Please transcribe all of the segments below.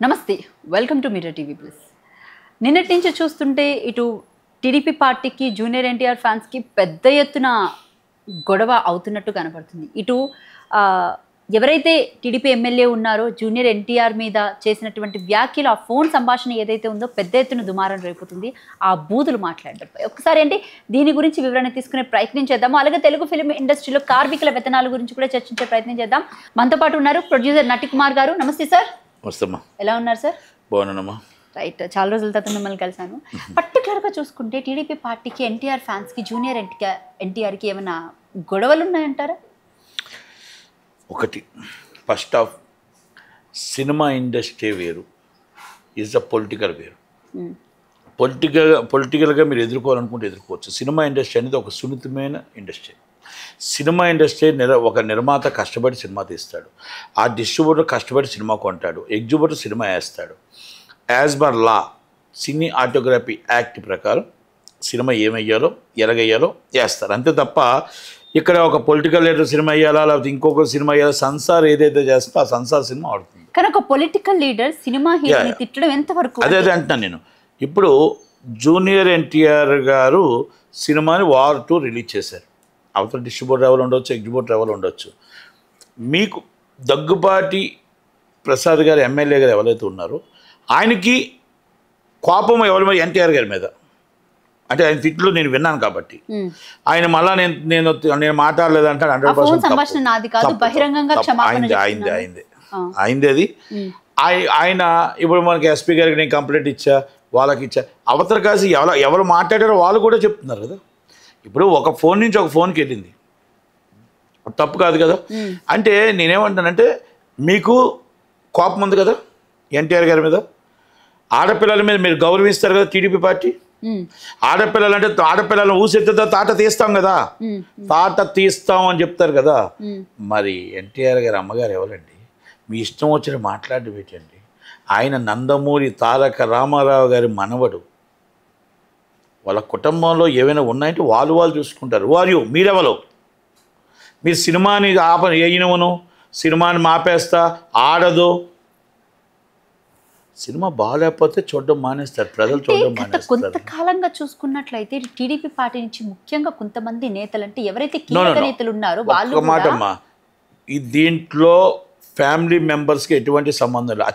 నమస్తే welcome to media TV plus. నిన్నటి నుంచి చూస్తుంటే ఇటు టీడీపీ పార్టీకి జూనియర్ ఎన్టీఆర్ ఫ్యాన్స్కి పెద్ద ఎత్తున గొడవ అవుతున్నట్టు కనపడుతుంది. ఇటు ఎవరైతే టీడీపీ ఎమ్మెల్యే ఉన్నారో జూనియర్ ఎన్టీఆర్ మీద చేసినటువంటి వ్యాఖ్యలు, ఆ ఫోన్ సంభాషణ ఏదైతే ఉందో పెద్ద ఎత్తున దుమారం రేపుతుంది. ఆ బూతులు మాట్లాడడంపై ఒకసారి దీని గురించి వివరణ తీసుకునే ప్రయత్నం చేద్దాము. అలాగే తెలుగు ఫిల్మ్ ఇండస్ట్రీలో కార్మికుల వేతనాల గురించి కూడా చర్చించే ప్రయత్నం చేద్దాం. మనతో పాటు ఉన్నారు ప్రొడ్యూసర్ నటికుమార్ గారు. నమస్తే సార్. ఎలా ఉన్నారు సార్? బాగున్నానమ్మా. రైట్, చాలా రోజుల తర్వాత మిమ్మల్ని కలిసాను. పర్టికులర్గా చూసుకుంటే టీడీపీ పార్టీకి, ఎన్టీఆర్ ఫ్యాన్స్కి, జూనియర్ ఎన్టీఆర్కి ఏమైనా గొడవలు ఉన్నాయంటారా? ఒకటి, ఫస్ట్ ఆఫ్ సినిమా ఇండస్ట్రీ వేరు, ఈజ్ అ పొలిటికల్ వేరు. పొలిటికల్గా మీరు ఎదుర్కోవాలనుకుంటే ఎదుర్కోవచ్చు. సినిమా ఇండస్ట్రీ అనేది ఒక సున్నితమైన ఇండస్ట్రీ. సినిమా ఇండస్ట్రీ ఒక నిర్మాత కష్టపడి సినిమా తీస్తాడు, ఆ డిస్ట్రిబ్యూటర్ కష్టపడి సినిమా కొంటాడు, ఎగ్జిబ్యూటర్ సినిమా వేస్తాడు. యాజ్ పర్ లా, సినీ ఆటోగ్రఫీ యాక్ట్ ప్రకారం సినిమా ఏమయ్యాలో ఎలాగయ్యాలో వేస్తారు, అంతే తప్ప ఇక్కడ ఒక పొలిటికల్ లీడర్ సినిమా వేయాలా లేకపోతే ఇంకొక సినిమా వేయాలా, సంసార్ ఏదైతే చేస్తో ఆ సంసార్ సినిమా ఆడుతుంది. కానీ ఒక పొలిటికల్ లీడర్ సినిమా హీరోని తిట్టడం ఎంతవరకు? అదే అంటున్నాను నేను. ఇప్పుడు జూనియర్ ఎన్టీఆర్ గారు సినిమాని వార్ 2 రిలీజ్ చేశారు. అవతల డిస్ట్రిబ్యూటర్ ఎవరు ఉండొచ్చు, ఎగ్జిబ్యూటర్ ఎవరు ఉండొచ్చు. మీకు దగ్గుబాటి ప్రసాద్ గారు ఎమ్మెల్యే గారు ఎవరైతే ఉన్నారో ఆయనకి కోపం ఎవరి మీద, ఎన్టీఆర్ గారి మీద. అంటే ఆయన తిట్లు నేను విన్నాను కాబట్టి ఆయన మళ్ళా నేను మాట్లాడలేదంటాడు. 100% అయింది అది. ఆయన ఇప్పుడు మనకి ఎస్పీ గారికి నేను కంప్లైంట్ ఇచ్చా, వాళ్ళకి ఇచ్చా, అవతల కాసి ఎవరు మాట్లాడారో వాళ్ళు కూడా చెప్తున్నారు కదా. ఇప్పుడు ఒక ఫోన్ నుంచి ఒక ఫోన్కి వెళ్ళింది, తప్పు కాదు కదా. అంటే నేనేమంటానంటే, మీకు కోపం ఉంది కదా ఎన్టీఆర్ గారి మీద, ఆడపిల్లల మీద మీరు గౌరవిస్తారు కదా టీడీపీ పార్టీ. ఆడపిల్లలు అంటే ఆడపిల్లలను ఊసెత్తుతో తాట తీస్తాం కదా, తాట తీస్తాం అని చెప్తారు కదా. మరి ఎన్టీఆర్ గారి అమ్మగారు ఎవరండి? మీ ఇష్టం వచ్చిన మాట్లాడి పెట్టండి. ఆయన నందమూరి తారక రామారావు గారి మనవడు. వాళ్ళ కుటుంబంలో ఏమైనా ఉన్నాయంటే వాళ్ళు చూసుకుంటారు. మీరెవరు? మీరు సినిమాని వేయనవను, సినిమాని మాపేస్తా, ఆడదు. సినిమా బాగాలేకపోతే చూడడం మానేస్తారు, ప్రజలు చూడడం మానేస్తారు. కొంతకాలంగా చూసుకున్నట్లయితే టీడీపీ పార్టీ నుంచి ముఖ్యంగా కొంతమంది నేతలు, అంటే ఎవరైతే కీలక నేతలు ఉన్నారో వాళ్ళు, ఒక మాటమ్మా, ఈ దీంట్లో ఫ్యామిలీ మెంబర్స్కి ఎటువంటి సంబంధం లేదు.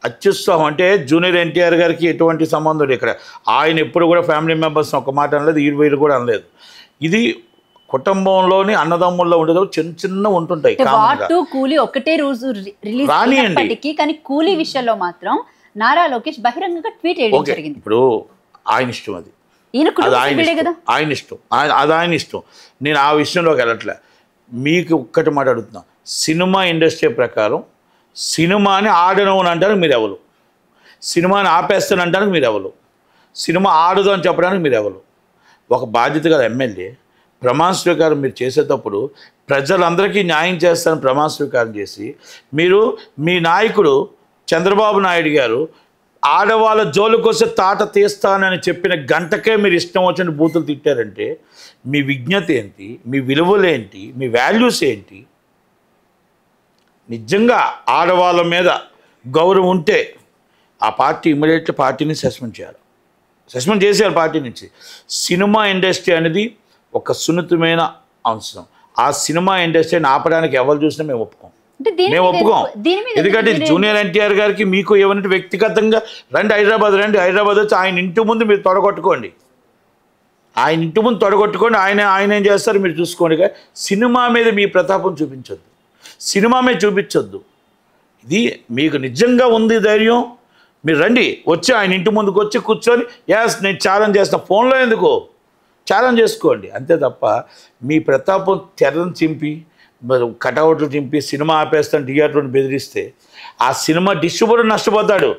అత్యుత్సాహం అంటే జూనియర్ ఎన్టీఆర్ గారికి ఎటువంటి సంబంధం లేదు. ఇక్కడ ఆయన ఎప్పుడు కూడా ఫ్యామిలీ మెంబర్స్ని ఒక మాట అనలేదు, వీళ్ళు కూడా అనలేదు. ఇది కుటుంబంలోని అన్నదమ్ముల్లో ఉండేది చిన్న ఉంటుంటాయి. కూలీ ఒకటే రోజు రిలీజ్ అయినప్పటికీ కానీ కూలీ విషయంలో మాత్రం నారా లోకేష్ బహిరంగంగా ట్వీట్ చేయడం జరిగింది. ఇప్పుడు ఆయన ఇష్టం, అది ఆయన ఇష్టం, అది ఆయన ఇష్టం. నేను ఆ విషయంలోకి వెళ్ళట్లే. మీకు ఒక్కటి మాట అడుగుతున్నా, సినిమా ఇండస్ట్రీ ప్రకారం సినిమాని ఆడను అని అంటానికి మీరు ఎవరు? సినిమాని ఆపేస్తాను అంటానికి మీరు ఎవరు? సినిమా ఆడదు అని చెప్పడానికి మీరు ఎవరు? ఒక బాధ్యత గల ఎమ్మెల్యే ప్రమాణ స్వీకారం మీరు చేసేటప్పుడు ప్రజలందరికీ న్యాయం చేస్తారని ప్రమాణ స్వీకారం చేసి, మీరు మీ నాయకుడు చంద్రబాబు నాయుడు గారు ఆడవాళ్ళ జోలికొస్తే తాట తీస్తానని చెప్పిన గంటకే మీరు ఇష్టం వచ్చిన బూతులు తిట్టారంటే మీ విజ్ఞత ఏంటి? మీ విలువలేంటి? మీ వాల్యూస్ ఏంటి? నిజంగా ఆడవాళ్ళ మీద గౌరవం ఉంటే ఆ పార్టీ ఇమ్మీడియట్లీ పార్టీని సస్పెండ్ చేసేయాలి పార్టీ నుంచి. సినిమా ఇండస్ట్రీ అనేది ఒక సున్నితమైన అంశం. ఆ సినిమా ఇండస్ట్రీని ఆపడానికి ఎవరు చూసినా మేము ఒప్పుకోం. ఎందుకంటే జూనియర్ ఎన్టీఆర్ గారికి మీకు ఏమంటే వ్యక్తిగతంగా హైదరాబాద్ వచ్చి ఆయన ఇంటి ముందు మీరు తొడగొట్టుకోండి, ఆయన ఏం చేస్తారు మీరు చూసుకోండి. సినిమా మీద మీ ప్రతాపం చూపించొద్దు, సినిమా మీద చూపించొద్దు. ఇది మీకు నిజంగా ఉంది ధైర్యం, మీరు రండి, వచ్చి ఆయన ఇంటి ముందుకు వచ్చి కూర్చొని నేను ఛాలెంజ్ చేస్తాను, ఫోన్లో ఎందుకు ఛాలెంజ్ చేసుకోండి, అంతే తప్ప మీ ప్రతాపం తెరను చింపి కటౌట్లు చింపి సినిమా ఆపేస్తాను థియేటర్ని బెదిరిస్తే ఆ సినిమా డిస్ట్రిబ్యూటర్ నష్టపోతాడు,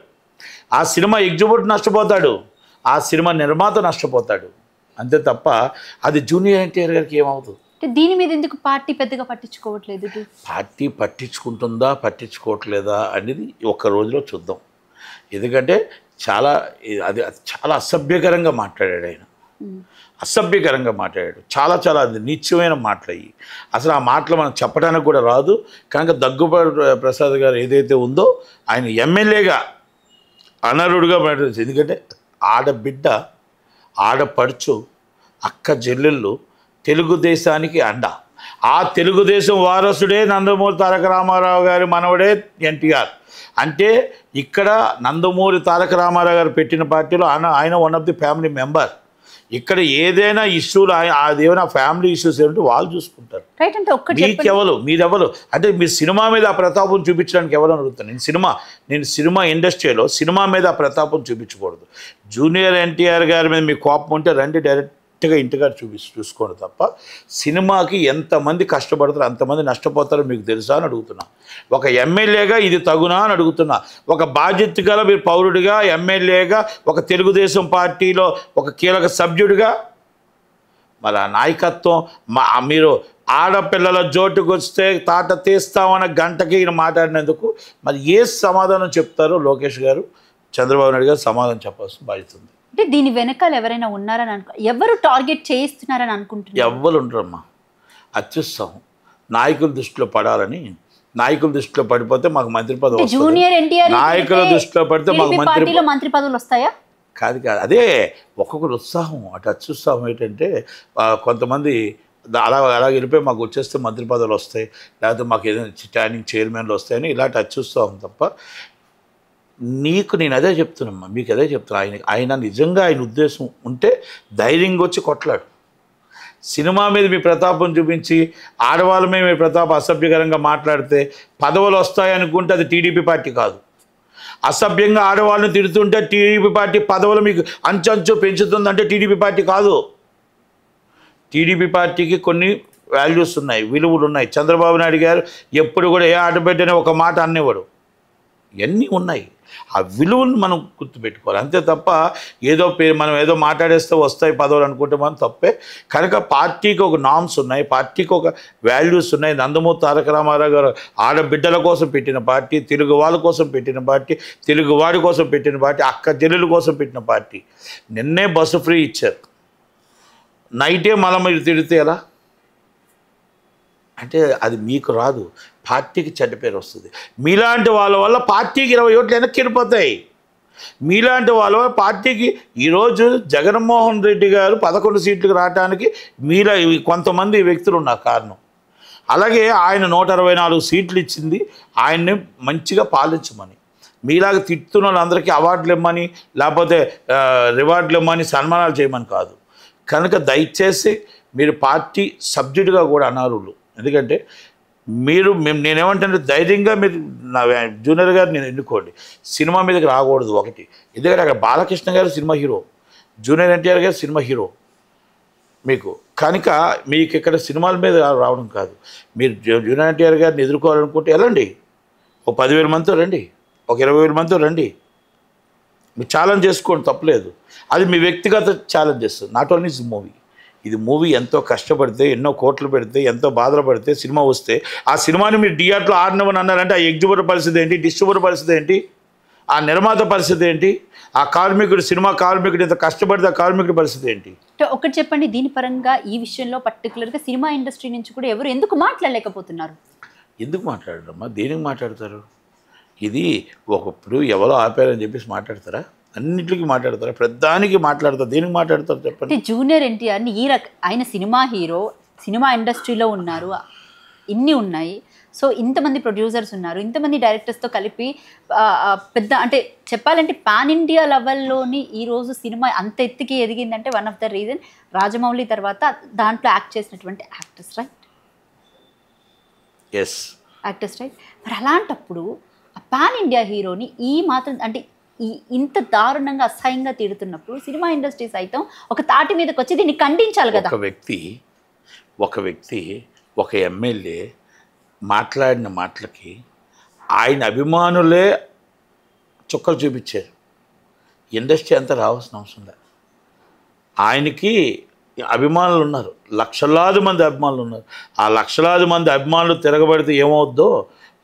ఆ సినిమా ఎగ్జిబ్యూటర్ నష్టపోతాడు, ఆ సినిమా నిర్మాత నష్టపోతాడు, అంతే తప్ప అది జూనియర్ ఎన్టీఆర్ గారికి ఏమవుతుంది? దీని మీద ఎందుకు పార్టీ పెద్దగా పట్టించుకోవట్లేదు? పార్టీ పట్టించుకుంటుందా పట్టించుకోవట్లేదా అనేది ఒక్క రోజులో చూద్దాం. ఎందుకంటే చాలా అసభ్యకరంగా మాట్లాడాడు ఆయన. అసభ్యకరంగా మాట్లాడాడు. చాలా చాలా అది నీచమైన మాటలు అయ్యి. అసలు ఆ మాటలు మనం చెప్పడానికి కూడా రాదు. కనుక దగ్గుబాటి ప్రసాద్ గారు ఏదైతే ఉందో ఆయన ఎమ్మెల్యేగా అనర్హుడుగా మాట్లాడు. ఎందుకంటే ఆడబిడ్డ, ఆడపడుచు, అక్క చెల్లెళ్ళు తెలుగుదేశానికి అండ. ఆ తెలుగుదేశం వారసుడే నందమూరి తారక రామారావు గారి మనవడే ఎన్టీఆర్. అంటే ఇక్కడ నందమూరి తారక రామారావు గారు పెట్టిన పార్టీలో ఆయన one of the family member. ఇక్కడ ఏదైనా ఇష్యూలు అదేమైనా ఫ్యామిలీ ఇష్యూస్ ఏమంటే వాళ్ళు చూసుకుంటారు. మీకెవరు, మీరెవరు అంటే మీ సినిమా మీద ఆ ప్రతాపం చూపించడానికి ఎవరు అడుగుతాను. నేను సినిమా ఇండస్ట్రీలో సినిమా మీద ఆ ప్రతాపం చూపించకూడదు. జూనియర్ ఎన్టీఆర్ గారి మీద మీ కోపం ఉంటే రండి, డైరెక్ట్గా ఇంటికాడ చూసుకోండి తప్ప సినిమాకి ఎంతమంది కష్టపడతారో అంతమంది నష్టపోతారో మీకు తెలుసా అని అడుగుతున్నా. ఒక ఎమ్మెల్యేగా ఇది తగునా అని అడుగుతున్నా. ఒక బాధ్యత గల మీరు పౌరుడిగా, ఎమ్మెల్యేగా, ఒక తెలుగుదేశం పార్టీలో ఒక కీలక సభ్యుడిగా మరి ఆ నాయకత్వం మీరు ఆడపిల్లల జోటుకు వస్తే తాట తీస్తామన్న గంటకి ఈయన మాట్లాడినందుకు మరి ఏ సమాధానం చెప్తారో లోకేష్ గారు, చంద్రబాబు నాయుడు గారు సమాధానం చెప్పాల్సిన బాధ్యత ఉంది. అంటే దీని వెనకాల ఎవరైనా ఉన్నారని ఎవరు టార్గెట్ చేయిస్తున్నారని అనుకుంటున్నారు? ఎవ్వరు ఉండరమ్మా. అత్యుత్సాహం నాయకుల దృష్టిలో పడాలని, నాయకుల దృష్టిలో పడిపోతే మాకు మంత్రి పదవి, జూనియర్ ఎన్టీఆర్ నాయకుల దృష్టిలో పడితే మాకు మంత్రి పదవులు వస్తాయా? కాదు అదే ఒక్కొక్కరు ఉత్సాహం. అటు అత్యుత్సాహం ఏంటంటే కొంతమంది అలా వెళ్ళిపోయి మాకు వచ్చేస్తే మంత్రి పదవులు వస్తాయి, లేకపోతే మాకు ఏదైనా స్టాండింగ్ చైర్మన్లు వస్తాయని ఇలాంటి అత్యుత్సాహం తప్ప. నేను అదే చెప్తున్నామ్మా, మీకు అదే చెప్తున్నా. ఆయన నిజంగా ఆయన ఉద్దేశం ఉంటే ధైర్యంగా వచ్చి కొట్లాడు. సినిమా మీద మీ ప్రతాపం చూపించి ఆడవాళ్ళ మీద మీ ప్రతాపం అసభ్యకరంగా మాట్లాడితే పదవులు వస్తాయనుకుంటే అది టీడీపీ పార్టీ కాదు. అసభ్యంగా ఆడవాళ్ళని తిడుతుంటే టీడీపీ పార్టీ పదవులు మీకు అంచంచు పెంచుతుందంటే టీడీపీ పార్టీ కాదు. టీడీపీ పార్టీకి కొన్ని వాల్యూస్ ఉన్నాయి, విలువలు ఉన్నాయి. చంద్రబాబు నాయుడు గారు ఎప్పుడు కూడా ఏ ఆటబిడ్డనే ఒక మాట అనేవాడు. ఇవన్నీ ఉన్నాయి. ఆ విలువలను మనం గుర్తుపెట్టుకోవాలి అంతే తప్ప ఏదో మనం ఏదో మాట్లాడేస్తే వస్తాయి పదవులు అనుకుంటే మనం తప్పే. కనుక పార్టీకి ఒక నామ్స్ ఉన్నాయి, పార్టీకి ఒక వాల్యూస్ ఉన్నాయి. నందమూరి తారక రామారావు గారు ఆడబిడ్డల కోసం పెట్టిన పార్టీ, తెలుగు వాళ్ళ కోసం పెట్టిన పార్టీ, తెలుగువాడి కోసం పెట్టిన పార్టీ, అక్క చెల్లెల కోసం పెట్టిన పార్టీ. నిన్నే బస్సు ఫ్రీ ఇచ్చారు, నైటే మళ్ళీ మీరు తిడితే ఎలా అంటే అది మీకు రాదు, పార్టీకి చెడ్డ పేరు వస్తుంది. మీలాంటి వాళ్ళ వల్ల పార్టీకి 20 ఓట్లు వెనక్కి వెళ్ళిపోతాయి. మీలాంటి వాళ్ళ వల్ల పార్టీకి ఈరోజు జగన్మోహన్ రెడ్డి గారు 11 సీట్లకు రావడానికి మీలా కొంతమంది వ్యక్తులు ఉన్న కారణం. అలాగే ఆయన 124 సీట్లు ఇచ్చింది ఆయన్ని మంచిగా పాలించమని. మీలాగా తిట్టున్న వాళ్ళందరికీ అవార్డులు ఇవ్వమని, లేకపోతే రివార్డులు ఇవ్వమని, సన్మానాలు చేయమని కాదు. కనుక దయచేసి మీరు పార్టీ సభ్యుడిగా కూడా అనర్హులు. ఎందుకంటే నేనేమంటే ధైర్యంగా మీరు నా జూనియర్ గారు నేను ఎన్నుకోండి, సినిమా మీదకి రాకూడదు ఒకటి. ఎందుకంటే అక్కడ బాలకృష్ణ గారు సినిమా హీరో, జూనియర్ ఎన్టీఆర్ గారు సినిమా హీరో మీకు. కనుక మీకు ఇక్కడ సినిమాల మీద రావడం కాదు. మీరు జూనియర్ ఎన్టీఆర్ గారిని ఎదుర్కోవాలనుకుంటే వెళ్ళండి, ఒక 10,000 మందితో రండి, ఒక 20,000 మందితో రండి, మీరు ఛాలెంజ్ చేసుకోండి, తప్పలేదు. అది మీ వ్యక్తిగత ఛాలెంజెస్, నాట్ ఓన్లీ మూవీ. ఇది మూవీ ఎంతో కష్టపడితే, ఎన్నో కోట్లు పెడితే, ఎంతో బాధలు పడితే సినిమా వస్తే ఆ సినిమాని మీరు థియేటర్లో ఆడినవని అన్నారంటే ఆ ఎగ్జిబ్యూటర్ పరిస్థితి ఏంటి, డిస్ట్రిబ్యూటర్ పరిస్థితి ఏంటి, ఆ నిర్మాత పరిస్థితి ఏంటి, ఆ కార్మికుడు, సినిమా కార్మికుడు ఎంత కష్టపడితే ఆ కార్మికుడి పరిస్థితి ఏంటి? ఒకటి చెప్పండి, దీని పరంగా ఈ విషయంలో పర్టికులర్గా సినిమా ఇండస్ట్రీ నుంచి కూడా ఎవరు ఎందుకు మాట్లాడలేకపోతున్నారు? ఎందుకు మాట్లాడరమ్మా, దేనికి మాట్లాడతారు? ఇది ఒకప్పుడు ఎవరో ఆపారని చెప్పేసి మాట్లాడతారా? అన్నింటికి మాట్లాడతారా? ప్రధానికి మాట్లాడతారు. దేనికి మాట్లాడతారు చెప్పండి? జూనియర్ ఎన్టీఆర్ని ఆయన సినిమా హీరో, సినిమా ఇండస్ట్రీలో ఉన్నారు, ఇన్ని ఉన్నాయి. సో ఇంతమంది ప్రొడ్యూసర్స్ ఉన్నారు, ఇంతమంది డైరెక్టర్స్తో కలిపి పెద్ద అంటే చెప్పాలంటే పాన్ ఇండియా లెవెల్లోని ఈరోజు సినిమా అంత ఎత్తుకి ఎదిగిందంటే one of the reason Rajamouli తర్వాత దాంట్లో యాక్ట్ చేసినటువంటి actors, right? Yes, actors, right. మరి అలాంటప్పుడు ఆ పాన్ ఇండియా హీరోని ఈ మాత్రం అంటే ఇంత దారుణంగా అసహ్యంగా తిడుతున్నప్పుడు సినిమా ఇండస్ట్రీ సైతం ఒక తాటి మీదకి వచ్చి దీన్ని ఖండించాలి కదా. ఒక వ్యక్తి ఒక ఎమ్మెల్యే మాట్లాడిన మాటలకి ఆయన అభిమానులే చుక్కలు చూపించారు. ఇండస్ట్రీ అంతా రావాల్సిన అవసరం లేదు. ఆయనకి అభిమానులు ఉన్నారు, లక్షలాది మంది అభిమానులు ఉన్నారు. ఆ లక్షలాది మంది అభిమానులు తిరగబడితే ఏమవుద్దో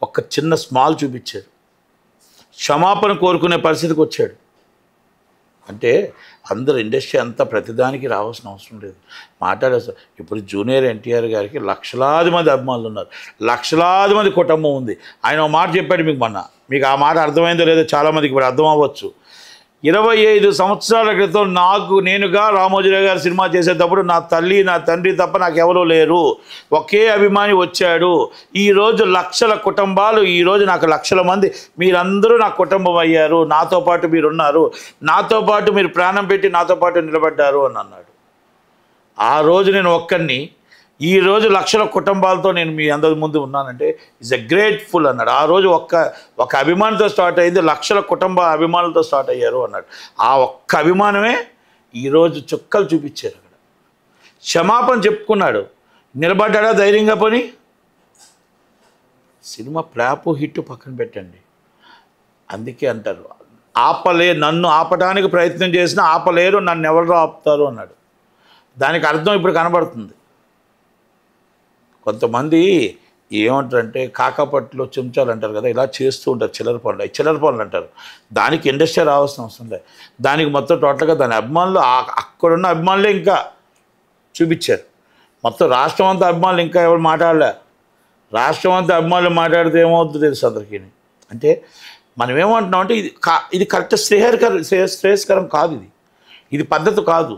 ఒక చిన్న స్మాల్ చూపించారు. క్షమాపణ కోరుకునే పరిస్థితికి వచ్చాడు. అంటే అందరు ఇండస్ట్రీ అంతా ప్రతిదానికి రావాల్సిన అవసరం లేదు, మాట్లాడేస్తారు. ఇప్పుడు జూనియర్ ఎన్టీఆర్ గారికి లక్షలాది మంది అభిమానులు ఉన్నారు, లక్షలాది మంది కుటుంబం ఉంది. ఆయన ఒక మాట చెప్పాడు మీకు మొన్న, మీకు ఆ మాట అర్థమైందో లేదో చాలామందికి ఇప్పుడు అర్థం అవ్వచ్చు. 25 సంవత్సరాల క్రితం నేనుగా రామోజీరావు గారు సినిమా చేసేటప్పుడు నా తల్లి నా తండ్రి తప్ప నాకు ఎవరూ లేరు, ఒకే అభిమాని వచ్చాడు. ఈరోజు లక్షల కుటుంబాలు, ఈరోజు నాకు లక్షల మంది, మీరందరూ నా కుటుంబం అయ్యారు, నాతో పాటు మీరున్నారు, నాతో పాటు మీరు ప్రాణం పెట్టి నాతో పాటు నిలబడ్డారు అని అన్నాడు. ఆ రోజు నేను ఒక్కడిని, ఈరోజు లక్షల కుటుంబాలతో నేను మీ అందరి ముందు ఉన్నానంటే ఇట్స్ ఎ గ్రేట్ఫుల్ అన్నాడు. ఆ రోజు ఒక అభిమానితో స్టార్ట్ అయింది, లక్షల కుటుంబ అభిమానులతో స్టార్ట్ అయ్యారు అన్నాడు. ఆ ఒక్క అభిమానమే ఈరోజు చుక్కలు చూపించారు. అక్కడ క్షమాపణ చెప్పుకున్నాడు, నిలబడ్డా ధైర్యంగా. పని సినిమా ఫ్లాపు హిట్ పక్కన పెట్టండి. అందుకే అంటారు నన్ను ఆపడానికి ప్రయత్నం చేసినా ఆపలేరు, నన్ను ఎవరు ఆపుతారు అన్నాడు. దానికి అర్థం ఇప్పుడు కనబడుతుంది. కొంతమంది ఏమంటారంటే కాకపట్లో చెంచాలు అంటారు కదా, ఇలా చేస్తూ ఉంటారు చిల్లర పనులు అంటారు. దానికి ఇండస్ట్రీ రావాల్సిన అవసరం లేదు. దానికి మొత్తం టోటల్గా దాని అభిమానులు అక్కడున్న అభిమానులే ఇంకా చూపించారు. మొత్తం రాష్ట్రం అంతా అభిమానులు ఇంకా ఎవరు మాట్లాడలే. రాష్ట్రం అంతా అభిమానులు మాట్లాడితే ఏమవుతుందో తెలుసు అందరికీ. అంటే మనం ఏమంటున్నాం అంటే ఇది కరెక్ట్ శ్రేయస్కరం కాదు, ఇది పద్ధతి కాదు.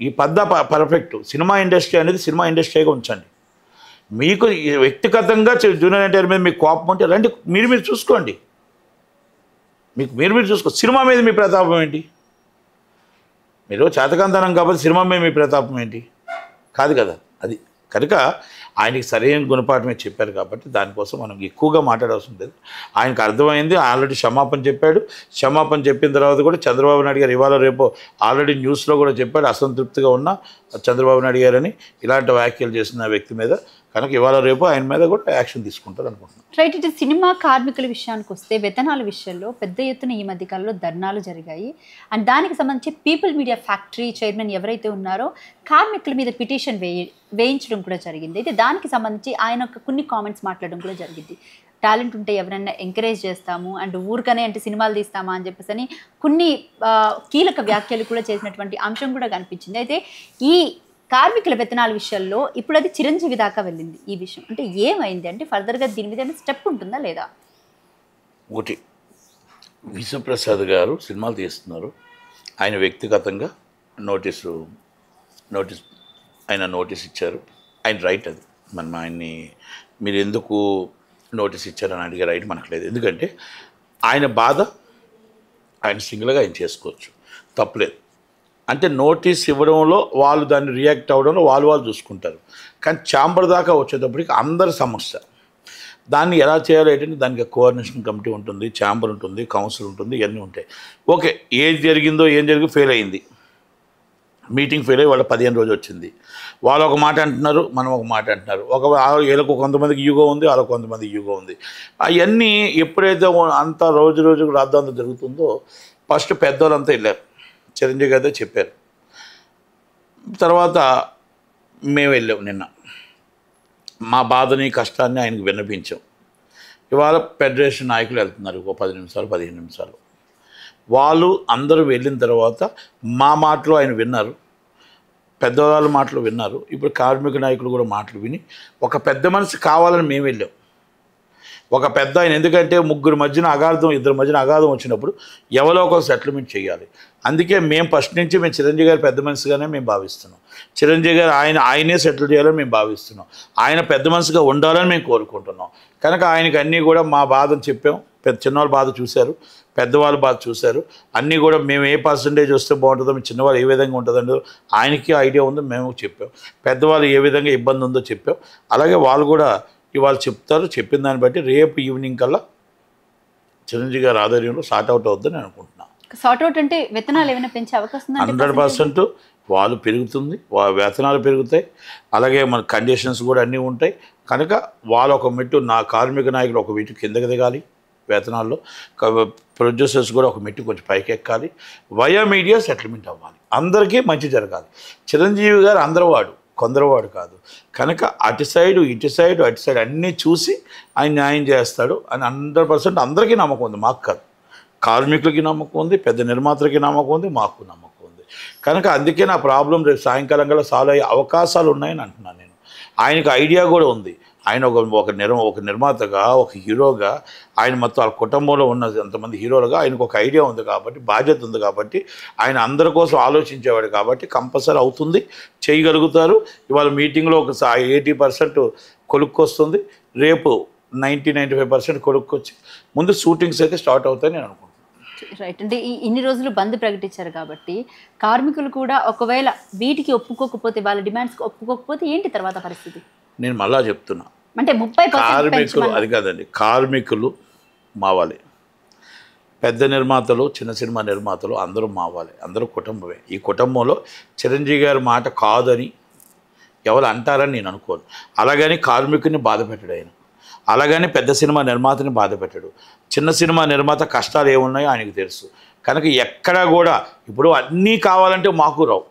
ఈ పర్ఫెక్ట్ సినిమా ఇండస్ట్రీ అనేది సినిమా ఇండస్ట్రీగా ఉంచండి. మీకు వ్యక్తిగతంగా జూనియర్ ఎన్టీఆర్ మీద మీకు కోపం ఉంటే రండి, మీరు చూసుకోండి, మీరు చూసుకో. సినిమా మీద మీ ప్రతాపం ఏంటి? మీరు చేతకంతనం కాబట్టి సినిమా మీద మీ ప్రతాపం ఏంటి? కాదు కదా. అది కనుక ఆయనకి సరైన గుణపాఠమే చెప్పారు కాబట్టి దానికోసం మనం ఎక్కువగా మాట్లాడాల్సి ఉంటుంది. ఆయనకు అర్థమైంది, ఆల్రెడీ క్షమాపణ చెప్పాడు. క్షమాపణ చెప్పిన తర్వాత కూడా చంద్రబాబు నాయుడు గారు ఇవాళ రేపు ఆల్రెడీ న్యూస్లో కూడా చెప్పాడు, అసంతృప్తిగా ఉన్న చంద్రబాబు నాయుడు గారని ఇలాంటి వ్యాఖ్యలు చేసిన వ్యక్తి మీద. కనుక ఇవాళ రేపు ఆయన మీద కూడా యాక్షన్ తీసుకుంటారు అనుకుంటున్నాను. రైట్. ఇటు సినిమా కార్మికుల విషయానికి వస్తే వేతనాల విషయంలో పెద్ద ఎత్తున ఈ మధ్యకాలంలో ధర్నాలు జరిగాయి. అండ్ దానికి సంబంధించి పీపుల్ మీడియా ఫ్యాక్టరీ చైర్మన్ ఎవరైతే ఉన్నారో కార్మికుల మీద పిటిషన్ వేయించడం కూడా జరిగింది. అయితే దానికి సంబంధించి ఆయన కొన్ని కామెంట్స్ మాట్లాడడం కూడా జరిగింది. టాలెంట్ ఉంటే ఎవరైనా ఎంకరేజ్ చేస్తాము, అండ్ ఊరికనే అంటే సినిమాలు తీస్తామా అని చెప్పేసి అని కొన్ని కీలక వ్యాఖ్యలు కూడా చేసినటువంటి అంశం కూడా కనిపించింది. అయితే ఈ కార్మికుల వేతనాల విషయంలో ఇప్పుడు అది చిరంజీవి దాకా వెళ్ళింది. ఈ విషయం అంటే ఏమైంది అంటే ఫర్దర్గా దీని మీద స్టెప్ ఉంటుందా లేదా? ఒకటి, విశ్వప్రసాద్ గారు సినిమాలు తీస్తున్నారు, ఆయన వ్యక్తిగతంగా నోటీస్ ఇచ్చారు. ఆయన రైట్, అది మనం ఆయన్ని మీరు ఎందుకు నోటీస్ ఇచ్చారని అడిగే రైట్ మనకు లేదు. ఎందుకంటే ఆయన బాధ ఆయన సింగిల్గా ఆయన చేసుకోవచ్చు, తప్పలేదు. అంటే నోటీస్ ఇవ్వడంలో వాళ్ళు దాన్ని రియాక్ట్ అవ్వడంలో వాళ్ళు చూసుకుంటారు. కానీ ఛాంబర్ దాకా వచ్చేటప్పటికి అందరి సమస్య, దాన్ని ఎలా చేయాలి ఏంటంటే దానికి కోఆర్డినేషన్ కమిటీ ఉంటుంది, ఛాంబర్ ఉంటుంది, కౌన్సిల్ ఉంటుంది, ఇవన్నీ ఉంటాయి. ఓకే, ఏం జరిగిందో ఫెయిల్ అయింది, మీటింగ్ ఫెయిల్ అయ్యి వాళ్ళ 15 రోజు వచ్చింది. వాళ్ళు ఒక మాట అంటున్నారు, మనం ఒక మాట అంటున్నారు. వీళ్ళకు కొంతమందికి యూగో ఉంది, వాళ్ళకు కొంతమందికి యూగో ఉంది. అవన్నీ ఎప్పుడైతే అంతా రోజుకు రాద్దాంతం జరుగుతుందో ఫస్ట్ పెద్దవాళ్ళంతా వెళ్ళారు, చిరంజీవి గారితో చెప్పారు. తర్వాత మేము వెళ్ళాం, నిన్న మా బాధని కష్టాన్ని ఆయనకు విన్నపించాం. ఇవాళ ఫెడరేషన్ నాయకులు వెళ్తున్నారు, ఒక 10 నిమిషాలు 15 నిమిషాలు. వాళ్ళు అందరూ వెళ్ళిన తర్వాత మా మాటలు ఆయన విన్నారు, పెద్దవాళ్ళ మాటలు విన్నారు. ఇప్పుడు కార్మిక నాయకులు కూడా మాటలు విని ఒక పెద్ద మనిషి కావాలని మేము వెళ్ళాం. ఒక పెద్ద ఆయన, ఎందుకంటే ముగ్గురు మధ్యన అగాధం, ఇద్దరి మధ్యన అగాధం వచ్చినప్పుడు ఎవరో ఒక సెటిల్మెంట్ చేయాలి. అందుకే మేము ఫస్ట్ నుంచి చిరంజీవి గారు పెద్ద మనిషిగానే మేము భావిస్తున్నాం. చిరంజీవి గారు ఆయనే సెటిల్ చేయాలని మేము భావిస్తున్నాం. ఆయన పెద్ద మనిషిగా ఉండాలని మేము కోరుకుంటున్నాం. కనుక ఆయనకి అన్నీ కూడా మా బాధను చెప్పాం. చిన్నవాళ్ళ బాధ చూశారు, పెద్దవాళ్ళ బాధ చూశారు. అన్నీ కూడా మేము ఏ పర్సంటేజ్ వస్తే బాగుంటుందో, మీ చిన్నవాళ్ళు ఏ విధంగా ఉంటుందో ఆయనకి ఐడియా ఉందో మేము చెప్పాం. పెద్దవాళ్ళు ఏ విధంగా ఇబ్బంది ఉందో చెప్పాం. అలాగే వాళ్ళు కూడా ఇవాళ చెప్తారు. చెప్పిన దాన్ని బట్టి రేపు ఈవినింగ్ కల్లా చిరంజీవి గారి ఆధ్వర్యంలో సార్ట్ అవుట్ అవుతుందని అనుకుంటున్నాను. సార్ట్ అవుట్ అంటే వేతనాలు ఏమైనా పెంచే అవకాశం 100% వాళ్ళు పెరుగుతుంది, వేతనాలు పెరుగుతాయి. అలాగే మన కండిషన్స్ కూడా అన్నీ ఉంటాయి. కనుక వాళ్ళు ఒక మెట్టు, నా కార్మిక నాయకులు ఒక మెట్టు కిందకి దిగాలి వేతనాల్లో, ప్రొడ్యూసర్స్ కూడా ఒక మెట్టు కొంచెం పైకి ఎక్కాలి. వయా మీడియా సెటిల్మెంట్ అవ్వాలి, అందరికీ మంచి జరగాలి. చిరంజీవి గారు అందరివాడు, కొందరివాడు కాదు. కనుక అటు సైడు ఇటు సైడు అటు సైడ్ అన్నీ చూసి ఆయన న్యాయం చేస్తాడు అని 100% అందరికీ నమ్మకం ఉంది, మాకు కాదు. కార్మికులకి నమ్మకం ఉంది, పెద్ద నిర్మాతలకి నమ్మకం ఉంది, మాకు నమ్మకం ఉంది. కనుక అందుకే నా ప్రాబ్లం రేపు సాయంకాలం కల్లా సాల్వ్ అయ్యే అవకాశాలు ఉన్నాయని అంటున్నాను నేను. ఆయనకు ఐడియా కూడా ఉంది. ఆయన ఒక నిర్మాతగా, ఒక హీరోగా, ఆయన మొత్తం వాళ్ళ కుటుంబంలో ఉన్న అంతమంది హీరోలుగా ఆయనకు ఒక ఐడియా ఉంది కాబట్టి, బాధ్యత ఉంది కాబట్టి, ఆయన అందరి కోసం ఆలోచించేవాడు కాబట్టి కంపల్సరీ అవుతుంది, చేయగలుగుతారు. ఇవాళ మీటింగ్లో ఒక 80% కొలుక్కొస్తుంది, రేపు 90-95% కొలుక్కొచ్చి ముందు షూటింగ్స్ అయితే స్టార్ట్ అవుతాయని నేను అనుకుంటున్నాను. రైట్. అంటే ఇన్ని రోజులు బంద్ ప్రకటించారు కాబట్టి కార్మికులు కూడా ఒకవేళ వీటికి ఒప్పుకోకపోతే, వాళ్ళ డిమాండ్స్కి ఒప్పుకోకపోతే ఏంటి తర్వాత పరిస్థితి? నేను మళ్ళా చెప్తున్నా, అంటే 30% కార్మికులు అది కాదండి, కార్మికులు మావాలి, పెద్ద నిర్మాతలు, చిన్న సినిమా నిర్మాతలు అందరూ మావాలి, అందరూ కుటుంబమే. ఈ కుటుంబంలో చిరంజీవి గారి మాట కాదని ఎవరు అంటారని నేను అనుకోను. అలాగని కార్మికుని బాధ పెట్టాడు ఆయన, అలాగని పెద్ద సినిమా నిర్మాతని బాధ పెట్టాడు. చిన్న సినిమా నిర్మాత కష్టాలు ఏమున్నాయో ఆయనకు తెలుసు. కనుక ఎక్కడా కూడా ఇప్పుడు అన్నీ కావాలంటే మాకు రావు.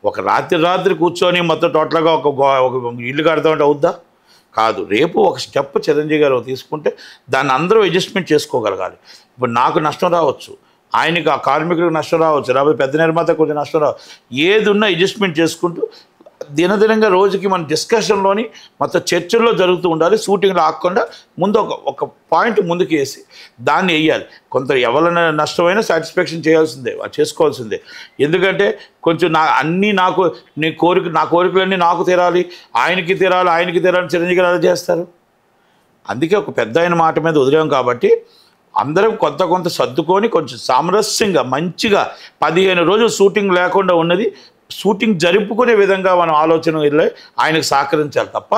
ఒక రాత్రి కూర్చొని మొత్తం టోటల్గా ఒక ఇల్లు కడతామంటే అవుద్దా? కాదు. రేపు ఒక స్టెప్ చిరంజీవి గారు తీసుకుంటే దాన్ని అందరూ అడ్జస్ట్మెంట్ చేసుకోగలగాలి. ఇప్పుడు నాకు నష్టం రావచ్చు, ఆయనకి ఆ కార్మికులకు నష్టం రావచ్చు, లేకపోతే పెద్ద నిర్మాత కొంచెం నష్టం రావచ్చు. ఏది ఉన్నా అడ్జస్ట్మెంట్ చేసుకుంటూ దినదినంగా రోజుకి మన డిస్కషన్లోని మొత్తం చర్చల్లో జరుగుతూ ఉండాలి. షూటింగ్లో ఆగకుండా ముందు ఒక పాయింట్ ముందుకు వేసి దాన్ని వేయాలి. కొంత ఎవరైనా నష్టమైనా సాటిస్ఫాక్షన్ చేయాల్సిందే, చేసుకోవాల్సిందే. ఎందుకంటే కొంచెం నాకు నా కోరికలన్నీ నాకు తీరాలి, ఆయనకి తీరాలి చిరంజీవి గారు అలా చేస్తారు. అందుకే ఒక పెద్ద ఆయన మాట మీద వదిలేం కాబట్టి అందరం కొంత సర్దుకొని కొంచెం సామరస్యంగా మంచిగా 15 రోజులు షూటింగ్ లేకుండా ఉన్నది షూటింగ్ జరుపుకునే విధంగా మనం ఆలోచన వెళ్ళి ఆయనకు సహకరించాలి తప్ప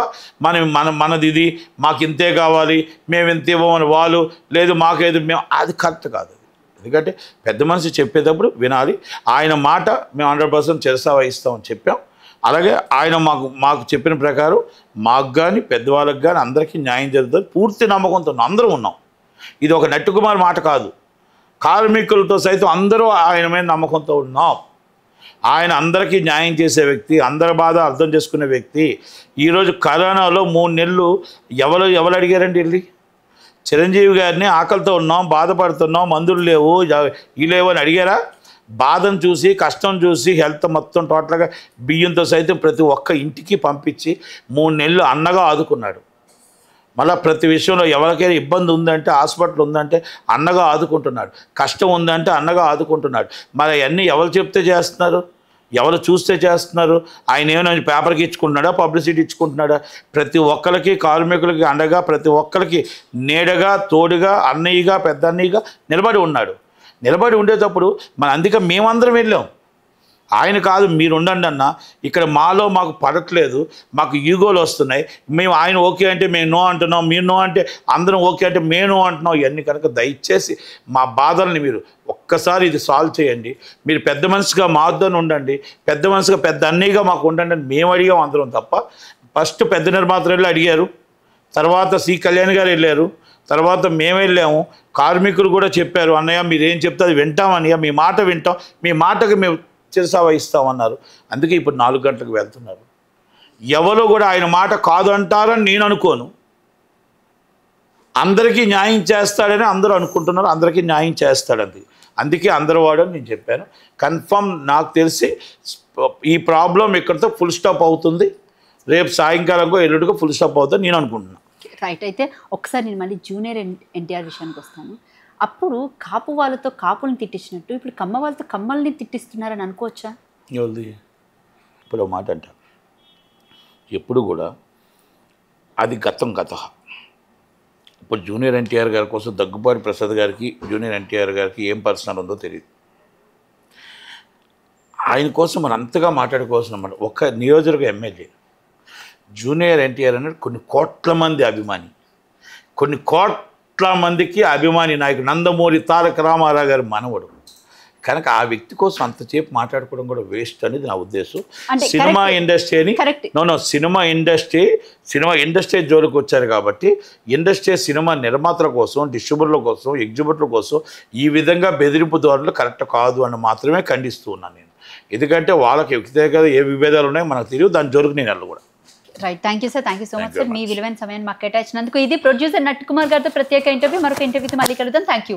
మనది ఇది, మాకు ఇంతే కావాలి, మేము ఇంత ఇవ్వమని వాళ్ళు, లేదు మాకేది మేము, అది కరెక్ట్ కాదు. ఎందుకంటే పెద్ద మనిషి చెప్పేటప్పుడు వినాలి. ఆయన మాట మేము 100% చిరసా వహిస్తామని చెప్పాం. అలాగే ఆయన మాకు చెప్పిన ప్రకారం మాకు కానీ పెద్దవాళ్ళకి కానీ అందరికీ న్యాయం జరుగుతుంది పూర్తి నమ్మకంతో అందరూ ఉన్నాం. ఇది ఒక నట్టుకుమార్ మాట కాదు, కార్మికులతో సైతం అందరూ ఆయన మీద నమ్మకంతో ఉన్నాం. ఆయన అందరికీ న్యాయం చేసే వ్యక్తి, అందరి బాధ అర్థం చేసుకునే వ్యక్తి. ఈరోజు కరోనాలో 3 నెలలు ఎవరు అడిగారండి వెళ్ళి? చిరంజీవి గారిని ఆకలితో ఉన్నాం, బాధపడుతున్నాం, మందులు లేవు, ఇవి లేవు అని అడిగారా? బాధను చూసి, కష్టం చూసి, హెల్త్ మొత్తం టోటల్గా బియ్యంతో సైతం ప్రతి ఒక్క ఇంటికి పంపించి 3 నెలలు అన్నగా ఆదుకున్నాడు. మళ్ళీ ప్రతి విషయంలో ఎవరికైనా ఇబ్బంది ఉందంటే, హాస్పిటల్ ఉందంటే అన్నగా ఆదుకుంటున్నాడు, కష్టం ఉందంటే అన్నగా ఆదుకుంటున్నాడు. మరి అవన్నీ ఎవరు చెప్తే చేస్తున్నారు, ఎవరు చూస్తే చేస్తున్నారు? ఆయన ఏమైనా పేపర్కి ఇచ్చుకుంటున్నాడా, పబ్లిసిటీ ఇచ్చుకుంటున్నాడా? ప్రతి ఒక్కరికి కార్మికులకి అండగా, ప్రతి ఒక్కరికి నీడగా, తోడుగా, అన్నయ్యగా, పెద్ద అన్నయ్యగా నిలబడి ఉన్నాడు. నిలబడి ఉండేటప్పుడు అందుకే మేమందరం వెళ్ళాం. ఆయన కాదు మీరు ఉండండి అన్న, ఇక్కడ మాకు పడట్లేదు, మాకు ఈగోలు వస్తున్నాయి, మేము ఆయన ఓకే అంటే మేము నో అంటున్నాం, మీరు నో అంటే అందరం ఓకే అంటే మేము నో అంటున్నాం. ఇవన్నీ కనుక దయచేసి మా బాధల్ని మీరు ఒక్కసారి ఇది సాల్వ్ చేయండి. మీరు పెద్ద మనిషిగా మాతో ఉండండి, పెద్ద మనిషిగా పెద్ద అన్నయ్యగా మాకు ఉండండి అని మేము అడిగాం అందరం తప్ప. ఫస్ట్ పెద్ద నిర్మాతలు వెళ్ళి అడిగారు, తర్వాత సి కళ్యాణ్ గారు వెళ్ళారు, తర్వాత మేము వెళ్ళాము. కార్మికులు కూడా చెప్పారు, అన్నయ్య మీరు ఏం చెప్తే అది వింటామన్నయ్య, మీ మాట వింటాం, మీ మాటకి మేము చిరసా వహిస్తామన్నారు. అందుకే ఇప్పుడు 4 గంటలకు వెళ్తున్నారు. ఎవరు కూడా ఆయన మాట కాదు అంటారని నేను అనుకోను. అందరికీ న్యాయం చేస్తాడని అందరూ అనుకుంటున్నారు, అందరికీ న్యాయం చేస్తాడని. అందుకే అందరూ వాడని నేను చెప్పాను. కన్ఫర్మ్ నాకు తెలిసి ఈ ప్రాబ్లం ఇక్కడితో ఫుల్ స్టాప్ అవుతుంది. రేపు సాయంకాలంకో ఎల్లుడికో ఫుల్ స్టాప్ అవుతుంది నేను అనుకుంటున్నాను. రైట్. అయితే ఒకసారి నేను మళ్ళీ జూనియర్ ఎన్టీఆర్ విషయానికి వస్తాను. అప్పుడు కాపు వాళ్ళతో కాపుల్ని తిట్టించినట్టు ఇప్పుడు కమ్మ వాళ్ళతో కమ్మల్ని తిట్టిస్తున్నారని అనుకోవచ్చా? ఇప్పుడు మాట అంట, ఎప్పుడు కూడా అది గతం. ఇప్పుడు జూనియర్ ఎన్టీఆర్ గారి కోసం దగ్గుబాటి ప్రసాద్ గారికి, జూనియర్ ఎన్టీఆర్ గారికి ఏం పర్సనల్ ఉందో తెలియదు. ఆయన కోసం మనం అంతగా మాట్లాడుకోవాల్సిన మాట. ఒక నియోజకవర్గ ఎమ్మెల్యే జూనియర్ ఎన్టీఆర్ అనేది కొన్ని కోట్ల మంది అభిమాని, కొన్ని కోట్ల మందికి అభిమాని నాయకుడు, నందమూరి తారక రామారావు గారి మనవడు. కనుక ఆ వ్యక్తి కోసం అంతసేపు మాట్లాడుకోవడం కూడా వేస్ట్ అనేది నా ఉద్దేశం. సినిమా ఇండస్ట్రీని సినిమా ఇండస్ట్రీ జోలికి వచ్చారు కాబట్టి సినిమా నిర్మాతల కోసం, డిస్ట్రిబ్యూటర్ల కోసం, ఎగ్జిబ్యూటర్ల కోసం ఈ విధంగా బెదిరింపు ధోరణులు కరెక్ట్ కాదు అని మాత్రమే ఖండిస్తూ ఉన్నాను నేను. ఎందుకంటే వాళ్ళకి వ్యక్తిగత ఏ విభేదాలు ఉన్నాయో మనకు తెలియదు, దాని జోలికి నేను వెళ్ళకూడదు. Right. Thank you sir, thank you so much sir. మీ విలువైన సమయాన్ని మాకు కేటాయించినందుకు. ఇది ప్రొడ్యూసర్ నట్ కుమార్ గారితో ప్రత్యేక ఇంటర్వ్యూ. మరొక ఇంటర్వ్యూతో మళ్ళీ కలుద్దాం. Thank you.